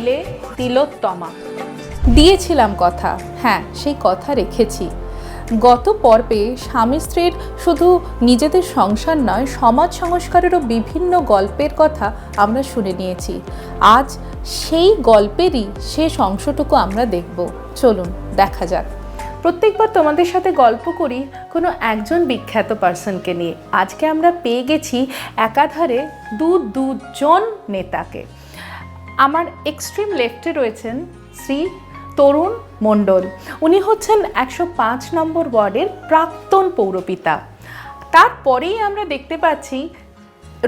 তিলে তিলোত্তমা। দিয়েছিলাম কথা, হ্যাঁ সেই কথা রেখেছি। গত পর্বে স্বামী স্ত্রীর শুধু নিজেদের সংসার নয়, সমাজ সংস্কারেরও বিভিন্ন গল্পের কথা আমরা শুনে নিয়েছি। আজ সেই গল্পেরই শেষ অংশটুকু আমরা দেখব। চলুন দেখা যাক। প্রত্যেকবার তোমাদের সাথে গল্প করি কোনো একজন বিখ্যাত পার্সনকে নিয়ে। আজকে আমরা পেয়ে গেছি একাধারে দুজন নেতাকে। আমার এক্সট্রিম লেফটে রয়েছেন শ্রী তরুণ মণ্ডল। উনি হচ্ছেন 105 নম্বর ওয়ার্ডের প্রাক্তন পৌরপিতা। তারপরেই আমরা দেখতে পাচ্ছি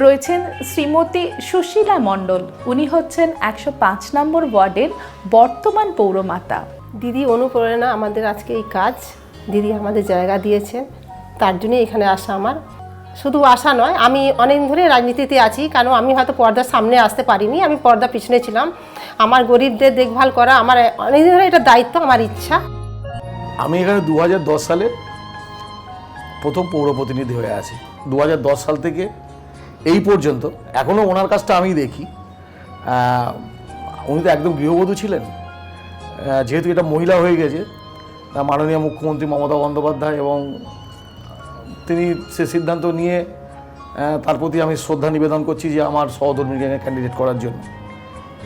রয়েছেন শ্রীমতী সুশীলা মণ্ডল। উনি হচ্ছেন 105 নম্বর ওয়ার্ডের বর্তমান পৌরমাতা। দিদি অনুপ্রেরণা আমাদের আজকে এই কাজ, দিদি আমাদের জায়গা দিয়েছেন, তার জন্য এখানে আসা। আমার শুধু আসা নয়, আমি অনেক ধরে রাজনীতিতে আছি, কারণ আমি হয়তো পর্দার সামনে আসতে পারিনি, আমি পর্দা পিছনে ছিলাম। আমার গরিবদের দেখভাল করা আমার অনেক ধরে এটা দায়িত্ব, আমার ইচ্ছা। আমি এখানে 2010 সালে প্রথম পৌর প্রতিনিধি হয়ে আছি। 2010 সাল থেকে এই পর্যন্ত এখনও ওনার কাজটা আমি দেখি। উনি তো একদম গৃহবধূ ছিলেন, যেহেতু এটা মহিলা হয়ে গেছে, মাননীয় মুখ্যমন্ত্রী মমতা বন্দ্যোপাধ্যায় এবং তিনি সে সিদ্ধান্ত নিয়ে তার প্রতি আমি শ্রদ্ধা নিবেদন করছি যে আমার সহধর্মীকে ক্যান্ডিডেট করার জন্য।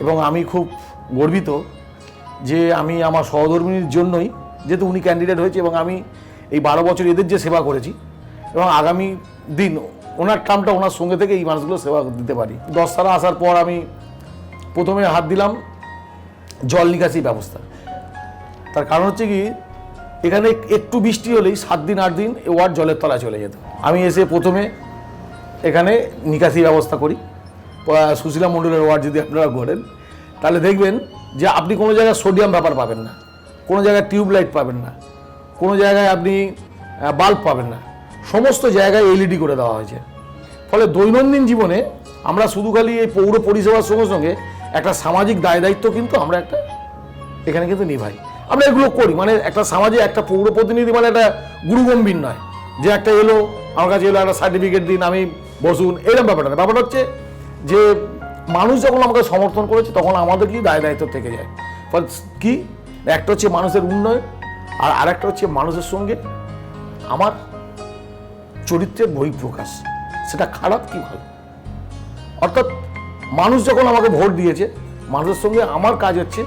এবং আমি খুব গর্বিত যে আমি আমার সহধর্মিনীর জন্যই, যেহেতু উনি ক্যান্ডিডেট হয়েছে এবং আমি এই 12 বছর এদের যে সেবা করেছি এবং আগামী দিন ওনার টার্মটা ওনার সঙ্গে থেকে এই মানুষগুলো সেবা দিতে পারি। 10 সালে আসার পর আমি প্রথমে হাত দিলাম জল নিকাশি ব্যবস্থা। তার কারণ হচ্ছে কি, এখানে একটু বৃষ্টি হলেই 7 দিন 8 দিন এ ওয়ার্ড জলের তলায় চলে যেত। আমি এসে প্রথমে এখানে নিকাশি ব্যবস্থা করি। সুশীলা মণ্ডলের ওয়ার্ড যদি আপনারা করেন তাহলে দেখবেন যে আপনি কোনো জায়গায় সোডিয়াম ব্যাপার পাবেন না, কোনো জায়গায় টিউবলাইট পাবেন না, কোনো জায়গায় আপনি বাল্ব পাবেন না, সমস্ত জায়গায় এলইডি করে দেওয়া হয়েছে। ফলে দৈনন্দিন জীবনে আমরা শুধু খালি এই পৌর পরিষেবার সঙ্গে সঙ্গে একটা সামাজিক দায় দায়িত্ব কিন্তু আমরা একটা এখানে কিন্তু নিভাই। আমরা এগুলো করি, মানে একটা সমাজে একটা পৌর প্রতিনিধি মানে একটা গুরুগম্ভীর নয় যে একটা এলো আমার কাছে এলো একটা সার্টিফিকেট দিন আমি বসুন, এরকম ব্যাপারটা না। ব্যাপারটা হচ্ছে যে মানুষ যখন আমাকে সমর্থন করেছে তখন আমাদের কি দায় দায়িত্ব থেকে যায়। ফলে কি, একটা হচ্ছে মানুষের উন্নয়ন আর আরেকটা হচ্ছে মানুষের সঙ্গে আমার চরিত্রের বহিঃপ্রকাশ, সেটা খারাপ কি ভালো। অর্থাৎ মানুষ যখন আমাকে ভোট দিয়েছে, মানুষের সঙ্গে আমার কাজ হচ্ছে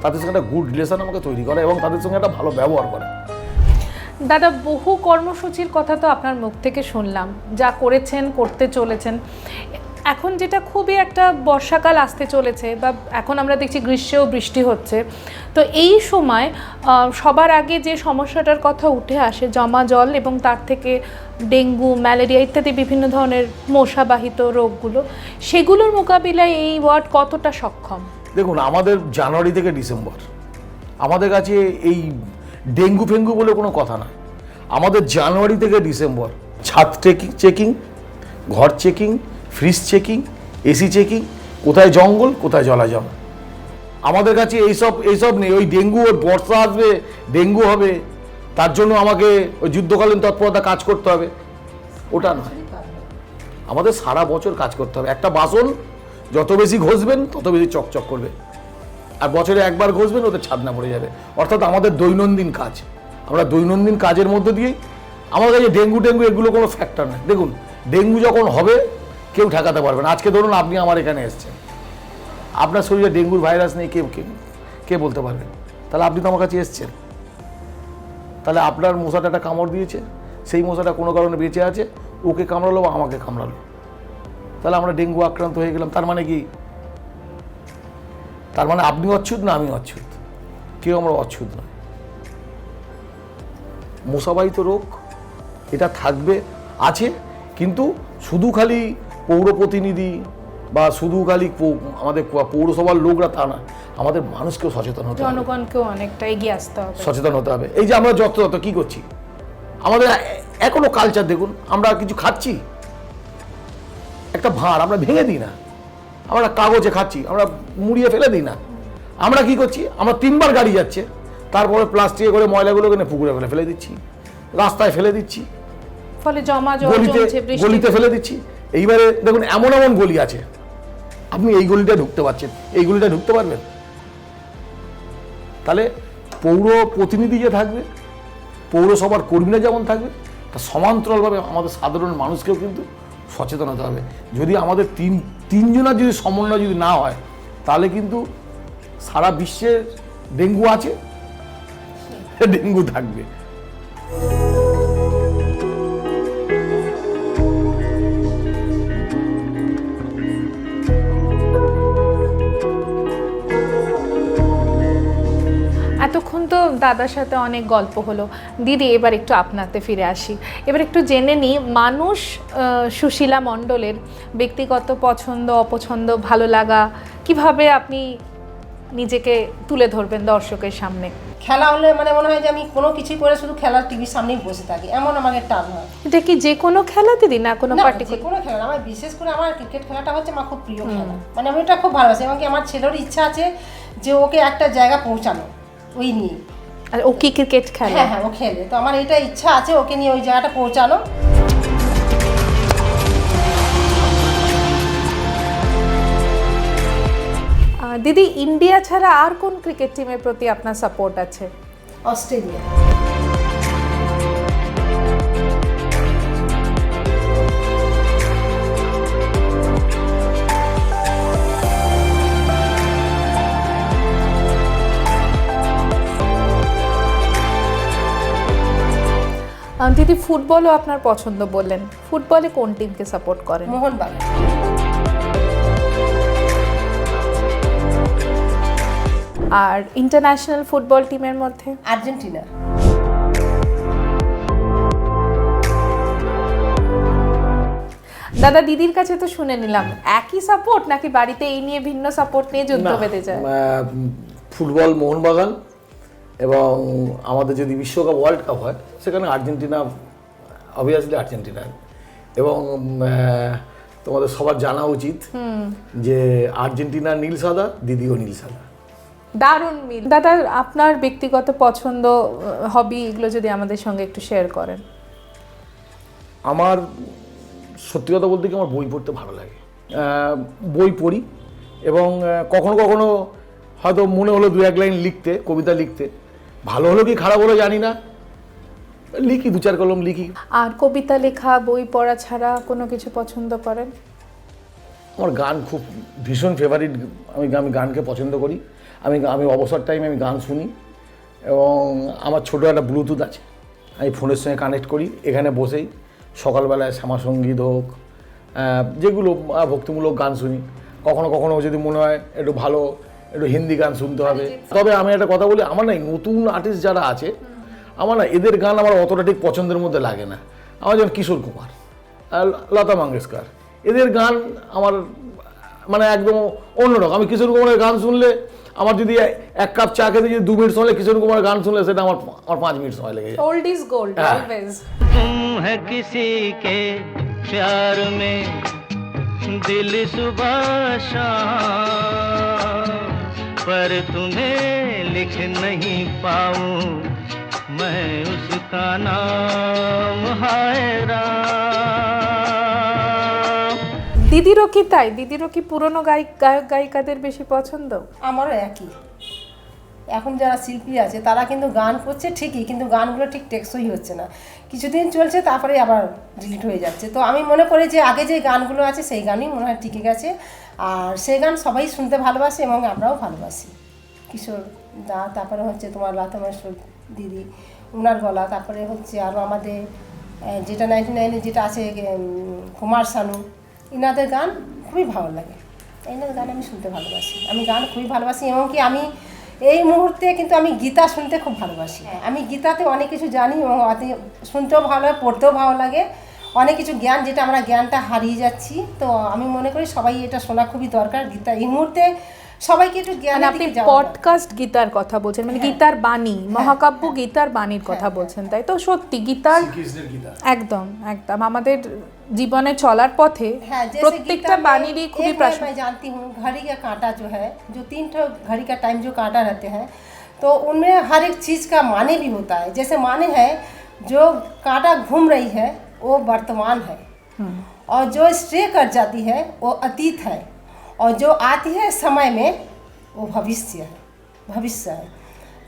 তাদের সঙ্গে একটা গুড রিলেশন আমাকে তৈরি করা এবং তাদের সঙ্গে একটা ভালো ব্যবহার করা। দাদা, বহু কর্মসূচির কথা তো আপনার মুখ থেকে শুনলাম, যা করেছেন করতে চলেছেন। এখন যেটা খুবই একটা বর্ষাকাল আসতে চলেছে, বা এখন আমরা দেখছি গ্রীষ্মেও বৃষ্টি হচ্ছে, তো এই সময় সবার আগে যে সমস্যাটার কথা উঠে আসে জমা জল এবং তার থেকে ডেঙ্গু, ম্যালেরিয়া ইত্যাদি বিভিন্ন ধরনের মশাবাহিত রোগগুলো, সেগুলোর মোকাবিলায় এই ওয়ার্ড কতটা সক্ষম? দেখুন, আমাদের জানুয়ারি থেকে ডিসেম্বর আমাদের কাছে এই ডেঙ্গু ফেঙ্গু বলে কোনো কথা না। আমাদের জানুয়ারি থেকে ডিসেম্বর ছাদ চেকিং, ঘর checking, fridge checking, AC checking, কোথায় জঙ্গল কোথায় জলাজল। আমাদের কাছে এইসব নেই। ওই ডেঙ্গু, ওই বর্ষা আসবে ডেঙ্গু হবে, তার জন্য আমাকে ওই যুদ্ধকালীন তৎপরতা কাজ করতে হবে, ওটা নয়। আমাদের সারা বছর কাজ করতে হবে। একটা বাসন যত বেশি ঘষবেন তত বেশি চকচক করবে, আর বছরে একবার ঘষবেন ওদের ছাদনা পড়ে যাবে। অর্থাৎ আমাদের দৈনন্দিন কাজ, আমরা দৈনন্দিন কাজের মধ্যে দিয়েই আমাদের কাছে ডেঙ্গু এগুলো কোনো ফ্যাক্টর নয়। দেখুন, ডেঙ্গু যখন হবে কেউ ঠেকাতে পারবে না। আজকে ধরুন আপনি আমার এখানে এসছেন, আপনার শরীরে ডেঙ্গুর ভাইরাস নেই, কে বলতে পারবেন? তাহলে আপনি তো আমার কাছে এসছেন, তাহলে আপনার মশাটা একটা কামড় দিয়েছে, সেই মশাটা কোনো কারণে বেঁচে আছে, ওকে কামড়ালো বা আমাকে কামড়ালো, তাহলে আমরা ডেঙ্গু আক্রান্ত হয়ে গেলাম। তার মানে কি? তার মানে আপনি অচ্ছুত না আমি অচ্ছুত, কেউ আমরা অচ্ছুত নয়। মশাবাহিত রোগ এটা থাকবে, আছে, কিন্তু শুধু খালি পৌর প্রতিনিধি বা শুধু খালি আমাদের পৌরসভার লোকরা তা না, আমাদের মানুষকেও সচেতন হতে হবে, জনগণকেও অনেকটা এগিয়ে আসতে হবে, সচেতন হতে হবে। এই যে আমরা যত কি করছি, আমাদের এখনো কালচার দেখুন, আমরা কিছু খাচ্ছি, একটা ভাঁড় আমরা ভেঙে দিই না, আমরা কাগজে খাচ্ছি, আমরা মুড়িয়ে ফেলে দিই না। আমরা কি করছি, আমরা 3 বার গাড়ি যাচ্ছে, তারপরে প্লাস্টিকে করে ময়লাগুলো পুকুরে ফেলে দিচ্ছি, রাস্তায় ফেলে দিচ্ছি, ফলে জমা জল জমছে, গলিতে ফেলে দিচ্ছি। এইবারে দেখুন এমন গলি আছে, আপনি এই গলিটা ঢুকতে পারছেন, এই গলিটা ঢুকতে পারবেন, তাহলে পৌর প্রতিনিধি যে থাকবে, পৌরসভার কর্মীরা যেমন থাকবে, তা সমান্তরালভাবে আমাদের সাধারণ মানুষকেও কিন্তু সচেতন হতে হবে। যদি আমাদের তিনজনের যদি সমন্বয় যদি না হয়, তাহলে কিন্তু সারা বিশ্বে ডেঙ্গু আছে, ডেঙ্গু থাকবে। এতক্ষণ তো দাদার সাথে অনেক গল্প হলো। দিদি, এবার একটু আপনাতে ফিরে আসি। এবার একটু জেনে নিই, মানুষ সুশীলা মণ্ডলের ব্যক্তিগত পছন্দ অপছন্দ ভালো লাগা কিভাবে আপনি নিজেকে তুলে ধরবেন দর্শকের সামনে? খেলা হলে মানে মনে হয় যে আমি কোনো কিছু করে শুধু খেলার টিভির সামনেই বসে থাকি, এমন আমাকে টান হয়। এটা কি যে কোনো খেলা দিদি, না কোনো যে পার্টিকুলার? কোনো খেলা, আমার বিশেষ করে আমার ক্রিকেট খেলাটা হচ্ছে আমার খুব প্রিয় খেলা, মানে আমি এটা খুব ভালোবাসি। এবং কি আমার ছেলেরও ইচ্ছা আছে যে ওকে একটা জায়গা পৌঁছানো ওই নিয়ে। আর ও কি ক্রিকেট খেলে? হ্যাঁ, ও খেলে, তো আমার এটা ইচ্ছা আছে ওকে নিয়ে ওই জায়গাটা পৌঁছানো। দিদি, ইন্ডিয়া ছাড়া আর কোন ক্রিকেট টিমের প্রতি আপনার সাপোর্ট আছে? অস্ট্রেলিয়া। দিদি, ফুটবলও আপনার পছন্দ বললেন, ফুটবলে কোন টিমকে সাপোর্ট করেন? মোহনবাগান। আর ইন্টারন্যাশনাল ফুটবল টিমের মধ্যে? আর্জেন্টিনা। দাদা, দিদির কাছে তো শুনে নিলাম একই সাপোর্ট, নাকি বাড়িতে এই নিয়ে ভিন্ন সাপোর্ট নিয়ে যুদ্ধ বেঁধে যায়? ফুটবল মোহনবাগান, এবং আমাদের যদি বিশ্বকাপ ওয়ার্ল্ড কাপ হয় সেখানে আর্জেন্টিনা, অবভিয়াসলি আর্জেন্টিনা। এবং তোমাদের সবার জানা উচিত যে আর্জেন্টিনা নীল সাদা, দিদিও নীল সাদা। দারুণ মিল। দাদা, আপনার ব্যক্তিগত পছন্দ, হবি, এগুলো যদি আমাদের সঙ্গে একটু শেয়ার করেন। আমার সত্যি কথা বলতে কি, আমার বই পড়তে ভালো লাগে, বই পড়ি, এবং কখনো কখনো হয়তো মনে হলো দু এক লাইন লিখতে, কবিতা লিখতে, ভালো হলো কি খারাপ হলো জানি না, লিখি, দু চার কলম লিখি। আর কবিতা লেখা, বই পড়া ছাড়া কোনো কিছু পছন্দ করেন? আমার গান খুব ভীষণ ফেভারিট, আমি গানকে পছন্দ করি। আমি অবসর টাইমে আমি গান শুনি, এবং আমার ছোটো একটা ব্লুটুথ আছে, আমি ফোনের সঙ্গে কানেক্ট করি, এখানে বসেই সকালবেলায় শ্যামাসঙ্গীত হোক, যেগুলো ভক্তিমূলক গান শুনি। কখনো কখনো যদি মনে হয় একটু ভালো একটু হিন্দি গান শুনতে হবে। তবে আমি একটা কথা বলি, আমার না নতুন আর্টিস্ট যারা আছে, আমার না এদের গান আমার অতটা ঠিক পছন্দের মধ্যে লাগে না। আমার যেমন কিশোর কুমার, লতা মঙ্গেশকর, এদের গান আমার মানে একদম অন্যরকম। আমি কিশোর কুমারের গান শুনলে, আমার যদি এক কাপ চা খেতে যদি 2 মিনিট সময় লাগে, কিশোর কুমারের গান শুনলে সেটা আমার 5 মিনিট সময় লেগে যায়। Old is gold, always. तुम है किसी के प्यार में दिल सुबह शाम, पर तुम्हें लिख नहीं पाऊं मैं उसका नाम, हाय राम। দিদিরও কি তাই? দিদিরও কি পুরনো গায়ক গায়িকাদের বেশি পছন্দ? আমারও একই। এখন যারা শিল্পী আছে তারা কিন্তু গান করছে ঠিকই, কিন্তু গানগুলো ঠিক টেকসই হচ্ছে না, কিছুদিন চলছে তারপরে আবার ডিলিট হয়ে যাচ্ছে। তো আমি মনে করি যে আগে যে গানগুলো আছে সেই গানই মনে হয় টিকে গেছে, আর সেই গান সবাই শুনতে ভালোবাসে এবং আমরাও ভালোবাসি। কিশোর দা, তারপরে হচ্ছে তোমার লতা মঙ্গেশকর দিদি, ওনার গলা, তারপরে হচ্ছে আরও আমাদের যেটা 99-এ যেটা আছে কুমার শানু, ইনাদের গান খুবই ভালো লাগে। এনাদের গান আমি শুনতে ভালোবাসি, আমি গান খুবই ভালোবাসি। এবং কি আমি এই মুহূর্তে কিন্তু আমি গীতা শুনতে খুব ভালোবাসি। আমি গীতাতে অনেক কিছু জানি এবং শুনতেও ভালো লাগে, পড়তেও ভালো লাগে, অনেক কিছু জ্ঞান, যেটা আমরা জ্ঞানটা হারিয়ে যাচ্ছি। তো আমি মনে করি সবাই এটা শোনা খুবই দরকার। গীতা এই মুহূর্তে সবাইকে একটু জ্ঞান। আপনি পডকাস্ট গীতার কথা বলছেন, মানে গীতার বাণী, মহাকাব্য গীতার বাণীর কথা বলছেন, তাই তো? সত্যি গীতার একদম একদম আমাদের জীবনে চলার পথে প্রত্যেকটা বাণীরই খুবই প্রাসঙ্গিক। मैं जानती हूँ घड़ी का कांटा जो है, जो 3 घड़ी का टाइम जो कांटा रहते हैं, तो उनमें हर एक चीज़ का माने भी होता है। जैसे माने है, जो कांटा घूम रही है वो वर्तमान है, और जो स्टे कर जाती है वो अतीत है, और जो आती है समय में वो भविष्य है।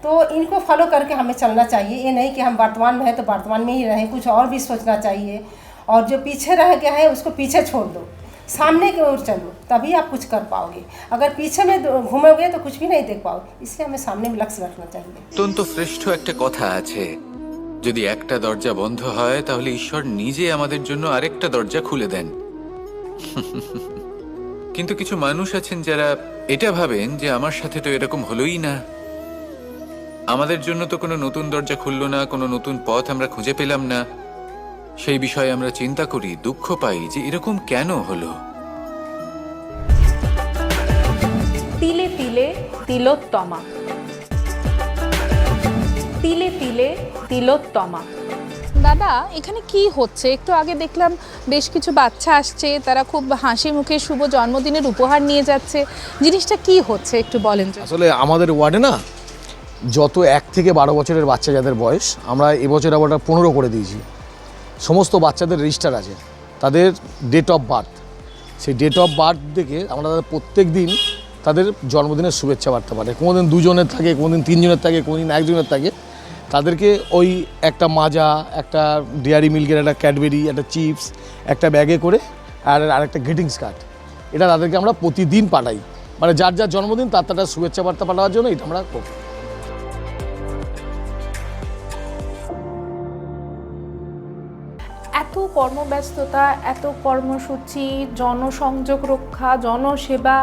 तो इनको फॉलो करके हमें चलना चाहिए। ये नहीं कि हम वर्तमान में हैं तो वर्तमान में ही रहें, कुछ और भी सोचना चाहिए। और जो पीछे रह गया है उसको पीछे छोड़ दो, सामने की ओर चलो, तभी आप कुछ कर पाओगे। अगर पीछे में घूमोगे तो कुछ भी नहीं देख पाओगे। इसलिए हमें सामने में लक्ष्य रखना चाहिए। অত্যন্ত শ্রেষ্ঠ একটা কথা আছে, যদি একটা দরজা বন্ধ হয় তাহলে ঈশ্বর নিজে আমাদের জন্য আরেকটা দরজা খুলে দেন। কিন্তু কিছু মানুষ আছেন যারা এটা ভাবেন যে আমার সাথে তো এরকম হলোই না, আমাদের জন্য তো কোনো নতুন দরজা খুললো না, কোনো নতুন পথ আমরা খুঁজে পেলাম না। সেই বিষয়ে আমরা চিন্তা করি, দুঃখ পাই যে এরকম কেন হলো। তিলে তিলে তিলোত্তমা, তিলে তিলে তিলোত্তমা। দাদা, এখানে কি হচ্ছে? একটু আগে দেখলাম বেশ কিছু বাচ্চা আসছে, তারা খুব হাসি মুখে শুভ জন্মদিনের উপহার নিয়ে যাচ্ছে। জিনিসটা কি হচ্ছে একটু বলেন তো। আসলে আমাদের ওয়ার্ডে না যত 1 থেকে 12 বছরের বাচ্চা যাদের বয়স, আমরা এবছর আবার 15 করে দিয়েছি। সমস্ত বাচ্চাদের রেজিস্টার আছে, তাদের ডেট অফ বার্থ, সেই ডেট অফ বার্থ দেখে আমরা তাদের প্রত্যেক দিন তাদের জন্মদিনের শুভেচ্ছা বার্তা পাঠাই। কোনো দিন 2 জনের থাকে, কোনো দিন 3 জনের থাকে, কোনো দিন 1 জনের থাকে। তাদেরকে ওই একটা মাজা, একটা ডেয়ারি মিল্কের একটা ক্যাডবেরি, একটা চিপস, একটা ব্যাগে করে আর আরেকটা গ্রিটিংস কার্ড, এটা তাদেরকে আমরা প্রতিদিন পাঠাই। মানে যার যার জন্মদিন তার তার শুভেচ্ছা বার্তা পাঠানোর জন্য এটা আমরা করি। এত কর্মব্যস্ততা, এত কর্মসূচি, জনসংযোগ রক্ষা, জনসেবা,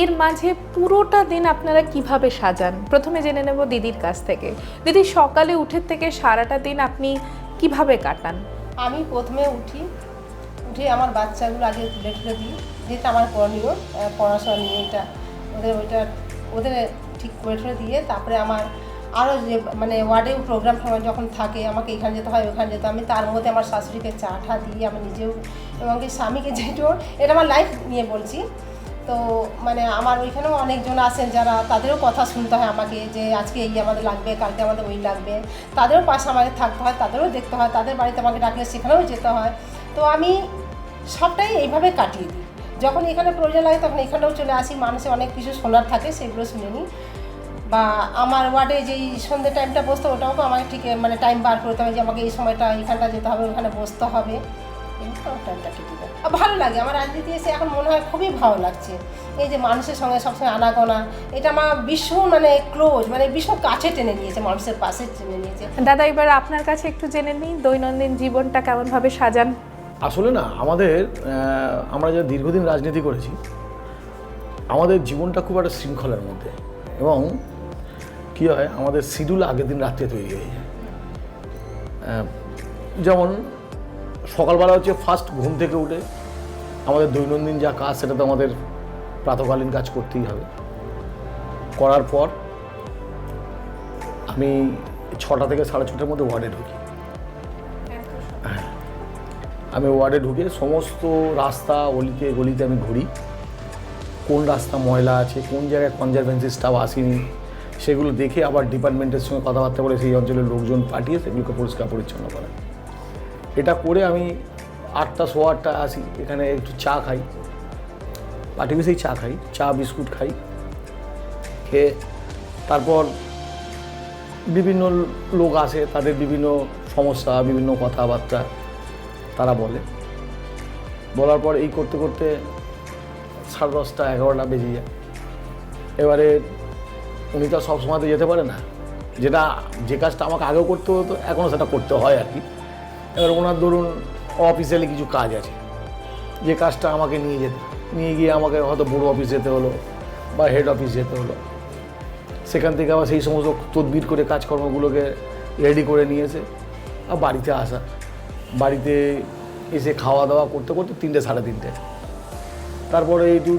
এর মাঝে পুরোটা দিন আপনারা কিভাবে সাজান? প্রথমে জেনে নেব দিদির কাছ থেকে। দিদি, সকালে উঠে থেকে সারাটা দিন আপনি কিভাবে কাটান? আমি প্রথমে উঠে আমার বাচ্চাগুলো আগে তুলে তুলে দিই, যেটা আমার করণীয় পড়াশোনা নিয়ে, এটা ওদের ঠিক করে ঠরে দিয়ে তারপরে আমার আরও যে মানে ওয়ার্ডে প্রোগ্রাম যখন থাকে, আমাকে এখানে যেতে হয় ওখানে যেতে, আমি তার মধ্যে আমার শাশুড়িকে চা ঠা দিই, আমি নিজেও এবং কি স্বামীকে যেটু, এটা আমার লাইফ নিয়ে বলছি। তো মানে আমার ওইখানেও অনেকজন আসেন যারা, তাদেরও কথা শুনতে হয় আমাকে, যে আজকে এই আমাদের লাগবে, কালকে আমাদের ওই লাগবে, তাদেরও পাশে আমাদের থাকতে হয়, তাদেরও দেখতে হয়, তাদের বাড়িতে আমাকে ডাকলে সেখানেও যেতে হয়। তো আমি সবটাই এইভাবে কাটিয়ে দিই। যখন এখানে প্রয়োজন লাগে তখন এখানেও চলে আসি, মানুষের অনেক কিছু শোনার থাকে, সেগুলো শুনে নিই। বা আমার ওয়ার্ডে যেই সন্ধ্যে টাইমটা বসতে, ওটাও আমাকে ঠিক মানে টাইম বার করতে হবে, যে আমাকে এই সময়টা এখানটা যেতে হবে, ওখানে বসতে হবে, এগুলো টাইমটা কেটে দেয়। আর ভালো লাগে আমার রাজনীতি এসে, এখন মনে হয় খুবই ভালো লাগছে। এই যে মানুষের সঙ্গে সবসময় আনাগোনা, এটা আমার ভীষণ মানে ক্লোজ, মানে ভীষণ কাছে টেনে নিয়েছে, মানুষের পাশে টেনে নিয়েছে। দাদা, এবার আপনার কাছে একটু জেনে নিই, দৈনন্দিন জীবনটা কেমনভাবে সাজান? আসলে না, আমরা যা দীর্ঘদিন রাজনীতি করেছি, আমাদের জীবনটা খুব একটা শৃঙ্খলার মধ্যে, এবং কী হয়, আমাদের শিডিউল আগের দিন রাত্রে তৈরি হয়ে যায়। যেমন সকালবেলা হচ্ছে ফার্স্ট ঘুম থেকে উঠে আমাদের দৈনন্দিন যা কাজ, সেটা তো আমাদের প্রাতকালীন কাজ করতেই হবে। করার পর আমি 6টা থেকে 6:30টার মধ্যে ওয়ার্ডে ঢুকি। হ্যাঁ, আমি ওয়ার্ডে ঢুকে সমস্ত রাস্তা অলিতে গলিতে আমি ঘুরি, কোন রাস্তা ময়লা আছে, কোন জায়গায় কনজারভেন্সি স্টাফ আসেনি, সেগুলো দেখে আবার ডিপার্টমেন্টের সঙ্গে কথাবার্তা বলে সেই অঞ্চলের লোকজন পাঠিয়ে সেগুলোকে পরিষ্কার পরিচ্ছন্ন করা। এটা করে আমি 8টা, 8:15 আসি, এখানে একটু চা খাই, পার্টি বেশি চা খাই, চা বিস্কুট খাই, খেয়ে তারপর বিভিন্ন লোক আসে, তাদের বিভিন্ন সমস্যা, বিভিন্ন কথাবার্তা তারা বলার পর এই করতে করতে 10:30, 11টা বেজে যায়। এবারে উনি তো সবসময়তে যেতে পারে না, যে কাজটা আমাকে আগেও করতে হতো এখনও সেটা করতে হয় আর কি। এবার ওনার ধরুন অফিসিয়ালি কিছু কাজ আছে, যে কাজটা আমাকে নিয়ে গিয়ে আমাকে হয়তো বড় অফিস যেতে হলো বা হেড অফিস যেতে হলো, সেখান থেকে আবার সেই সমস্ত তদবির করে কাজকর্মগুলোকে রেডি করে নিয়ে এসে আর বাড়িতে আসা, বাড়িতে এসে খাওয়া দাওয়া করতে করতে 3টে, 3:30। তারপরে একটু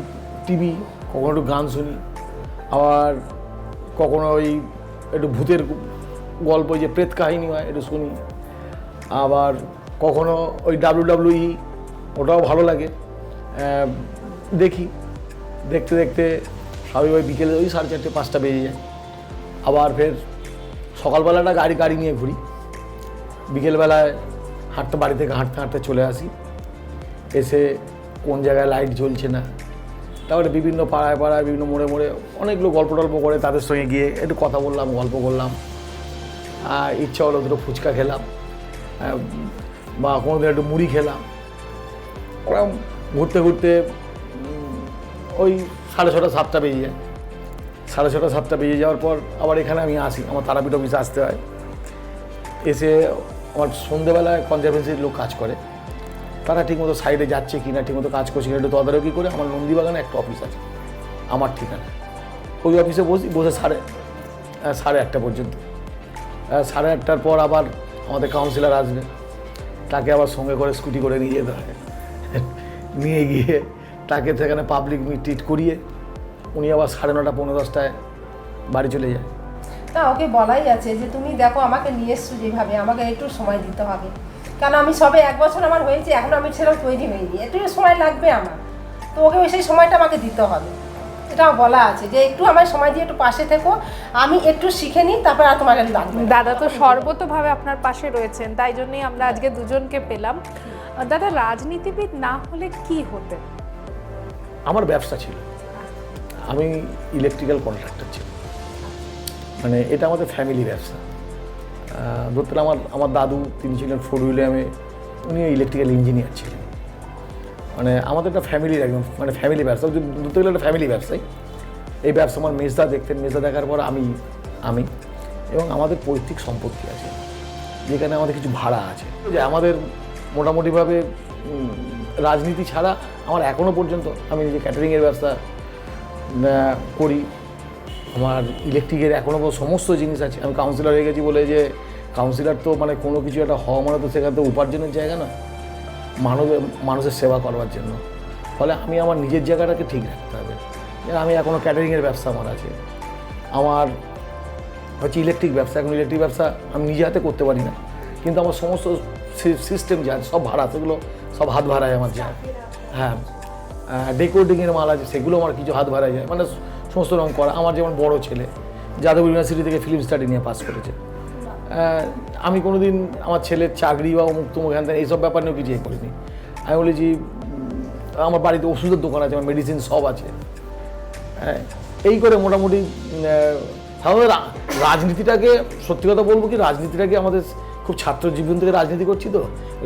টিভি, কখনো একটু গান শুনি, আবার কখনো ওই একটু ভূতের গল্প, যে প্রেত কাহিনী হয় একটু শুনি, আবার কখনো ওই WWE, ওটাও ভালো লাগে, দেখি। দেখতে দেখতে সবাই ওই বিকেলে ওই 4:30, 5টা বেজে যায়। আবার ফের সকালবেলাটা গাড়ি নিয়ে ঘুরি, বিকেলবেলায় বাড়ি থেকে হাঁটতে হাঁটতে চলে আসি, এসে কোন জায়গায় লাইট জ্বলছে না, তারপরে বিভিন্ন পাড়ায় পাড়ায় বিভিন্ন মোড়ে মোড়ে অনেকগুলো গল্প টল্প করে তাদের সঙ্গে গিয়ে একটু কথা বললাম, গল্প করলাম, ইচ্ছা হলো দুটো ফুচকা খেলাম, বা কোনোদিন একটু মুড়ি খেলাম। ওরকম ঘুরতে ঘুরতে ওই 6:30 7টা বেজে যায়। 6:30 7টা বেজে যাওয়ার পর আবার এখানে আমি আসি, আমার তারাপীঠ অফিসে আসতে হয়। এসে আমার সন্ধ্যেবেলায় কনজারভেন্সির লোক কাজ করে, তারা ঠিকমতো সাইডে যাচ্ছে কিনা, ঠিকমতো কাজ করছে কিনা একটু তদারকি করে আমার নন্দীবাগানে একটা অফিস আছে আমার ঠিকানা, ওই অফিসে বসে 1:30 পর্যন্ত। 1:30টার পর আবার আমাদের কাউন্সিলর আসবে, তাকে আবার সঙ্গে করে স্কুটি করে নিয়ে যেতে হয়। নিয়ে গিয়ে তাকে সেখানে পাবলিক ট্রিট করিয়ে উনি আবার 9:30 পৌনে 10টায় বাড়ি চলে যায়। না, ওকে বলাই আছে যে তুমি দেখো আমাকে নিয়ে এসছো যেভাবে, আমাকে একটু সময় দিতে হবে, কারণ আমি সবে 1 বছর আমার হয়েছে, এখন আমি ছেলে তৈরি হইনি, একটু সময় লাগবে আমার, তো ওকে সেই সময়টা আমাকে দিতে হবে। এটা বলা আছে যে একটু আমার সময় দিয়ে একটু পাশে থেকো, আমি একটু শিখে নিই, তারপর আর তোমার কাছে লাগবে না। দাদা তো সর্বতভাবে আপনার পাশে রয়েছেন, তাই জন্যই আমরা আজকে দুজনকে পেলাম। দাদা, রাজনীতিবিদ না হলে কি হতে? আমার ব্যবসা ছিল, আমি ইলেকট্রিক্যাল কন্ট্রাক্টর ছিল, মানে এটা আমাদের ফ্যামিলি ব্যবসা। ধরতে আমার দাদু, তিনি ছিলেন 4 হুইলারে, উনি ইলেকট্রিক্যাল ইঞ্জিনিয়ার ছিলেন। মানে আমাদের একটা ফ্যামিলির একদম মানে ফ্যামিলি ব্যবসা, ধরতে গেলে একটা ফ্যামিলি ব্যবসায়ী। এই ব্যবসা আমার মেজদা দেখতেন, মেজদা দেখার পর আমি এবং আমাদের পৈতৃক সম্পত্তি আছে, যেখানে আমাদের কিছু ভাড়া আছে। যে আমাদের মোটামুটিভাবে রাজনীতি ছাড়া আমার এখনও পর্যন্ত, আমি নিজে ক্যাটারিংয়ের ব্যবসা করি, আমার ইলেকট্রিকের এখনও সমস্ত জিনিস আছে। আমি কাউন্সিলর হয়ে গেছি বলে যে কাউন্সিলর তো মানে কোনো কিছু একটা হওয়া মানে তো সেখানে তো উপার্জনের জায়গা না, মানুষের সেবা করবার জন্য। ফলে আমি আমার নিজের জায়গাটাকে ঠিক রাখতে হবে। আমি এখনও ক্যাটারিংয়ের ব্যবসা আমার আছে, আমার হচ্ছে ইলেকট্রিক ব্যবসা। এখন ইলেকট্রিক ব্যবসা আমি নিজে হাতে করতে পারি না, কিন্তু আমার সমস্ত সিস্টেম যা সব ভাড়া, সেগুলো সব হাত ভাড়ায় আমার যায়। হ্যাঁ, ডেকোরেটিংয়ের মাল আছে, সেগুলো আমার কিছু হাত ভাড়ায় যায়, মানে সমস্ত রকম করা। আমার যেমন বড় ছেলে যাদব ইউনিভার্সিটি থেকে ফিল্ম স্টাডি নিয়ে পাস করেছে, আমি কোনো দিন আমার ছেলের চাকরি বা অমুক তমুক হ্যান ত্যান এইসব ব্যাপার নিয়েও কিছু করিনি। আমি বলেছি আমার বাড়িতে ওষুধের দোকান আছে, আমার মেডিসিন সব আছে। হ্যাঁ, এই করে মোটামুটি আমাদের রাজনীতিটাকে, সত্যি কথা বলবো কি, রাজনীতিটাকে আমাদের খুব ছাত্র জীবন থেকে রাজনীতি করছি, তো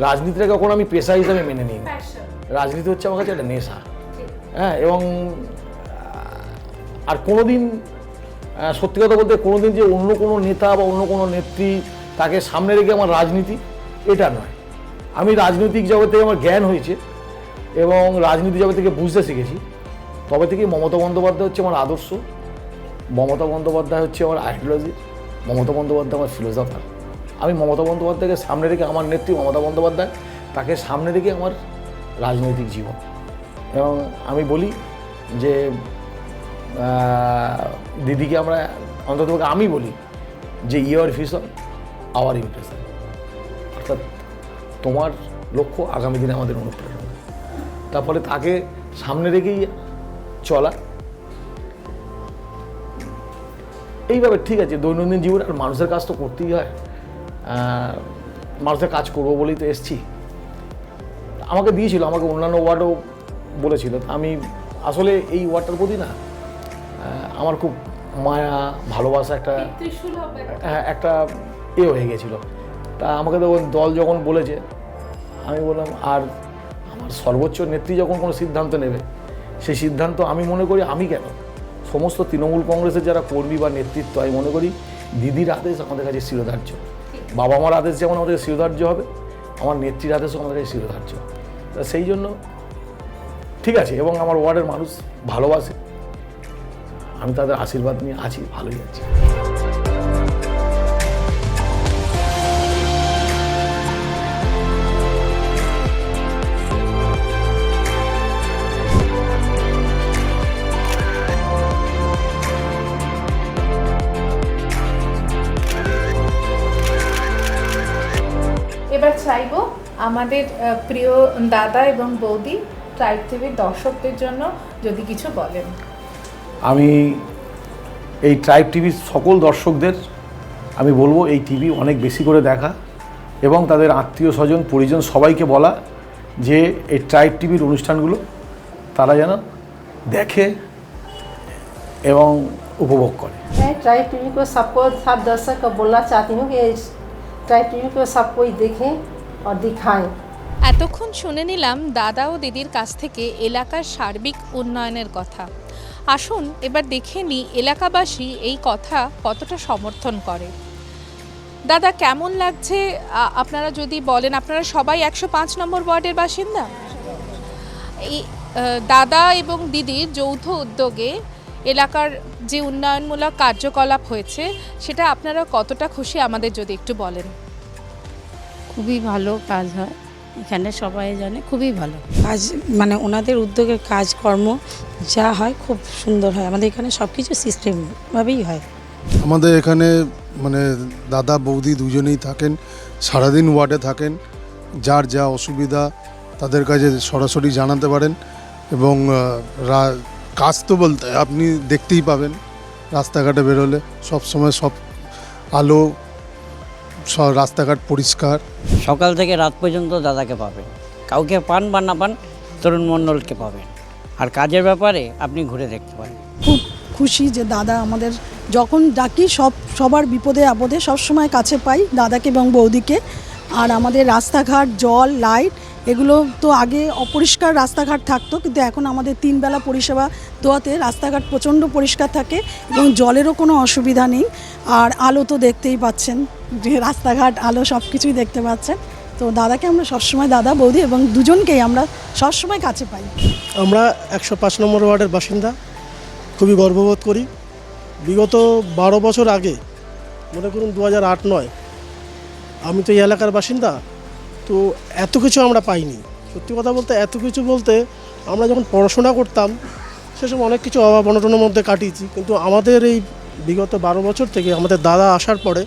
রাজনীতিটাকে কখনো আমি পেশা হিসাবে মেনে নিই না। রাজনীতি হচ্ছে আমার কাছে একটা নেশা। হ্যাঁ, এবং আর কোনো দিন, সত্যি কথা বলতে, কোনো দিন যে অন্য কোনো নেতা বা অন্য কোনো নেত্রী তাকে সামনে রেখে আমার রাজনীতি, এটা নয়। আমি রাজনৈতিক জগৎ থেকে আমার জ্ঞান হয়েছে এবং রাজনীতি জগৎ থেকে বুঝতে শিখেছি, তবে থেকেই মমতা বন্দ্যোপাধ্যায় হচ্ছে আমার আদর্শ, মমতা বন্দ্যোপাধ্যায় হচ্ছে আমার আইডিওলজি, মমতা বন্দ্যোপাধ্যায় আমার ফিলোসফার। আমি মমতা বন্দ্যোপাধ্যায়কে সামনে রেখে, আমার নেত্রী মমতা বন্দ্যোপাধ্যায়, তাকে সামনে রেখে আমার রাজনৈতিক জীবন। এবং আমি বলি যে দিদিকে আমরা অন্তত আমি বলি যে ইয়োর ভিশন আওয়ার ইমপ্রেশন, অর্থাৎ তোমার লক্ষ্য আগামী দিনে আমাদের অনুপ্রেরণা। তারপরে তাকে সামনে রেখেই চলা, এইভাবে ঠিক আছে। দৈনন্দিন জীবনে আর মানুষের কাজ তো করতেই হয়, মানুষের কাজ করবো বলেই তো এসছি। আমাকে দিয়েছিল, আমাকে অন্যান্য ওয়ার্ডও বলেছিল, আমি আসলে এই ওয়ার্ডটার প্রতি না আমার খুব মায়া ভালোবাসা একটা হয়ে গেছিলো। তা আমাকে তো দল যখন বলেছে, আমি বললাম আর আমার সর্বোচ্চ নেত্রী যখন কোনো সিদ্ধান্ত নেবে, সেই সিদ্ধান্ত আমি মনে করি, আমি কেন, সমস্ত তৃণমূল কংগ্রেসের যারা কর্মী বা নেতৃত্ব, আমি মনে করি দিদির আদেশ আমাদের কাছে শিরোধার্য। বাবা মার আদেশ যেমন আমাদের শিরোধার্য হবে, আমার নেত্রীর আদেশও আমাদের কাছে শিরোধার্য। তা সেই জন্য ঠিক আছে। এবং আমার ওয়ার্ডের মানুষ ভালোবাসে, আমি তাদের আশীর্বাদ নিয়ে আছি, ভালোই আছি। এবার চাইবো আমাদের প্রিয় দাদা এবং বৌদি ট্রাইব টিভির দর্শকদের জন্য যদি কিছু বলেন। আমি এই ট্রাইব টিভির সকল দর্শকদের আমি বলবো, এই টিভি অনেক বেশি করে দেখা এবং তাদের আত্মীয় স্বজন পরিজন সবাইকে বলা যে এই ট্রাইব টিভির অনুষ্ঠানগুলো তারা যেন দেখে এবং উপভোগ করে। मैं ट्राइब टीवी को सबको सब दर्शक को बोलना चाहती हूँ कि ट्राइब टीवी को सब कोई देखें और दिखाएं। এতক্ষণ শুনে নিলাম দাদা ও দিদির কাছ থেকে এলাকার সার্বিক উন্নয়নের কথা। আসুন এবার দেখে নিই এলাকাবাসী এই কথা কতটা সমর্থন করে। দাদা, কেমন লাগছে আপনারা যদি বলেন? আপনারা সবাই 105 নম্বর ওয়ার্ডের বাসিন্দা। এই দাদা এবং দিদির যৌথ উদ্যোগে এলাকার যে উন্নয়নমূলক কার্যকলাপ হয়েছে সেটা আপনারা কতটা খুশি আমাদের যদি একটু বলেন। খুবই ভালো কাজ হয় এখানে, সবাই জানে খুবই ভালো কাজ, মানে ওনাদের উদ্যোগের কাজকর্ম যা হয় খুব সুন্দর হয়। আমাদের এখানে সব কিছু সিস্টেমভাবেই হয়। আমাদের এখানে মানে দাদা বৌদি দুজনেই থাকেন, সারাদিন ওয়ার্ডে থাকেন, যার যা অসুবিধা তাদের কাছে সরাসরি জানাতে পারেন। এবং কাজ তো বলতে আপনি দেখতেই পাবেন, রাস্তাঘাটে বেরোলে সব সময় সব আলো, সব রাস্তাঘাট পরিষ্কার। সকাল থেকে রাত পর্যন্ত দাদাকে পাবেন, কাউকে পান বা না পান তরুণ মণ্ডলকে পাবেন। আর কাজের ব্যাপারে আপনি ঘুরে দেখতে পারেন। খুব খুশি যে দাদা আমাদের যখন ডাকি সবার বিপদে আপদে সবসময় কাছে পাই দাদাকে এবং বৌদিকে। আর আমাদের রাস্তাঘাট, জল, লাইট এগুলো তো আগে অপরিষ্কার রাস্তাঘাট থাকতো, কিন্তু এখন আমাদের 3 বেলা পরিষেবা দেওয়াতে রাস্তাঘাট প্রচণ্ড পরিষ্কার থাকে এবং জলেরও কোনো অসুবিধা নেই। আর আলো তো দেখতেই পাচ্ছেন, যে রাস্তাঘাট আলো সব কিছুই দেখতে পাচ্ছেন। তো দাদাকে আমরা সবসময়, দাদা বৌদি এবং দুজনকেই আমরা সবসময় কাছে পাই। আমরা 105 নম্বর ওয়ার্ডের বাসিন্দা, খুবই গর্ববোধ করি। বিগত 12 বছর আগে, মনে করুন 2008-9, আমি তো এই এলাকার বাসিন্দা, তো এত কিছু আমরা পাইনি। সত্যি কথা বলতে এত কিছু বলতে, আমরা যখন পড়াশোনা করতাম সেসব অনেক কিছু অভাব অনটনের মধ্যে কাটিয়েছি, কিন্তু আমাদের এই বিগত 12 বছর থেকে আমাদের দাদা আসার পরে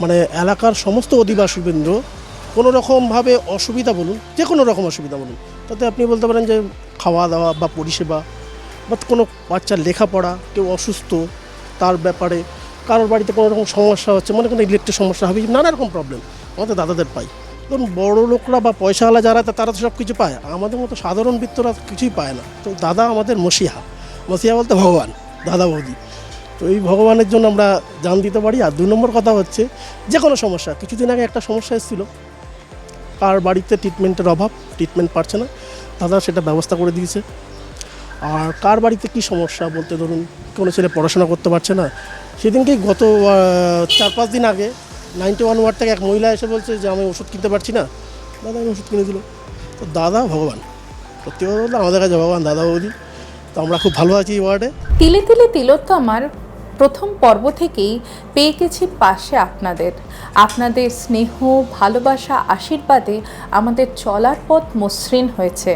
মানে এলাকার সমস্ত অধিবাসীবৃন্দ কোনো রকমভাবে অসুবিধা বলুন, যে কোনো রকম অসুবিধা বলুন, তাতে আপনি বলতে পারেন যে খাওয়া দাওয়া বা পরিষেবা বা কোনো বাচ্চার লেখাপড়া, কেউ অসুস্থ তার ব্যাপারে, কারোর বাড়িতে কোনো রকম সমস্যা হচ্ছে, মানে কোনো ইলেকট্রিক সমস্যা হবে, নানা রকম প্রবলেম আমাদের দাদাদের পাই। ধরুন বড় লোকরা বা পয়সাওয়ালা যারা তারা তো সব কিছু পায়, আমাদের মতো সাধারণ বৃত্তরা কিছুই পায় না। তো দাদা আমাদের মসিহা বলতে ভগবান, দাদা বৌদি। তো এই ভগবানের জন্য আমরা জান দিতে পারি। আর 2 নম্বর কথা হচ্ছে যে কোনো সমস্যা, কিছুদিন আগে একটা সমস্যা এসেছিলো, কার বাড়িতে ট্রিটমেন্টের অভাব, ট্রিটমেন্ট পাচ্ছে না, দাদা সেটা ব্যবস্থা করে দিয়েছে। আর কার বাড়িতে কী সমস্যা বলতে, ধরুন কোনো ছেলে পড়াশোনা করতে পারছে না, সেদিনকেই গত 4-5 দিন আগে 91 ওয়ার্ড থেকে এক মহিলা এসে বলছে যে আমি ওষুধ কিনতে পারছি না, দাদা আমি ওষুধ কিনে দিল। তো দাদা ভগবান, সত্যি কথা বলতে আমাদের কাছে ভগবান দাদা বৌদি। তো আমরা খুব ভালো আছি এই ওয়ার্ডে। তিলে তিলে তিলোত্তমার প্রথম পর্ব থেকেই পেয়ে গেছি পাশে আপনাদের স্নেহ, ভালোবাসা, আশীর্বাদে আমাদের চলার পথ মসৃণ হয়েছে।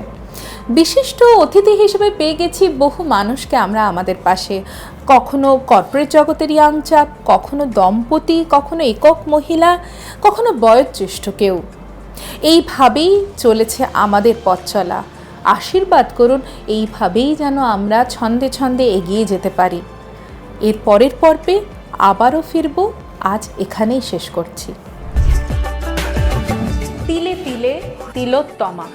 বিশিষ্ট অতিথি হিসেবে পেয়ে গেছি বহু মানুষকে আমরা আমাদের পাশে, কখনো কর্পোরেট জগতের ইয়াং চাপ, কখনো দম্পতি, কখনো একক মহিলা, কখনো বয়োজ্যেষ্ঠ কেউ। এইভাবেই চলেছে আমাদের পথ চলা। আশীর্বাদ করুন এইভাবেই যেন আমরা ছন্দে ছন্দে এগিয়ে যেতে পারি। এর পরের পর্বে আবারও ফিরব, আজ এখানেই শেষ করছি। তিলে তিলে তিলোত্তমা।